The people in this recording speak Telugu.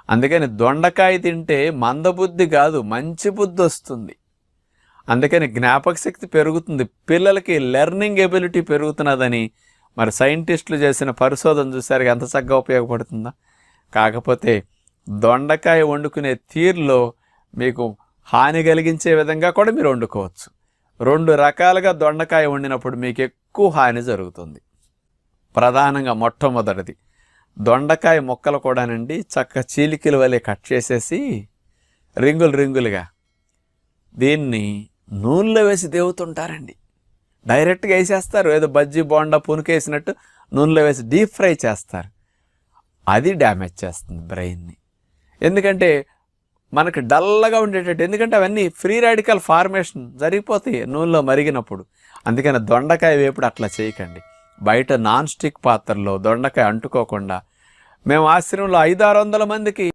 అందుకని దొండకాయ తింటే మందబుద్ధి కాదు, మంచి బుద్ధి వస్తుంది. అందుకని జ్ఞాపక శక్తి పెరుగుతుంది, పిల్లలకి లెర్నింగ్ ఎబిలిటీ పెరుగుతున్నదని మరి సైంటిస్టులు చేసిన పరిశోధన చూసారు, ఎంత చక్కగా ఉపయోగపడుతుందా. కాకపోతే దొండకాయ వండుకునే తీరులో మీకు హాని కలిగించే విధంగా కూడా మీరు వండుకోవచ్చు. 2 రకాలుగా దొండకాయ వండినప్పుడు మీకు ఎక్కువ హాని జరుగుతుంది. ప్రధానంగా మొట్టమొదటిది, దొండకాయ ముక్కలు కూడానండి చక్క చీలికల వలె కట్ చేసేసి రింగులుగా దీన్ని నూనెలో వేసి దేవుతుంటారండి. డైరెక్ట్గా వేసేస్తారు, ఏదో బజ్జీ బోండా పునుకేసినట్టు నూనెలో వేసి డీప్ ఫ్రై చేస్తారు. అది డ్యామేజ్ చేస్తుంది బ్రెయిన్ని. ఎందుకంటే మనకు డల్గా ఉండేటట్టు, ఎందుకంటే అవన్నీ ఫ్రీ రాడికల్ ఫార్మేషన్ జరిగిపోతాయి నూనెలో మరిగినప్పుడు. అందుకని దొండకాయ వేపుడు అట్లా చేయకండి. బయట నాన్ స్టిక్ పాత్రలో దొండకాయ అంటుకోకుండా, మేము ఆశ్రమంలో 500-600 మందికి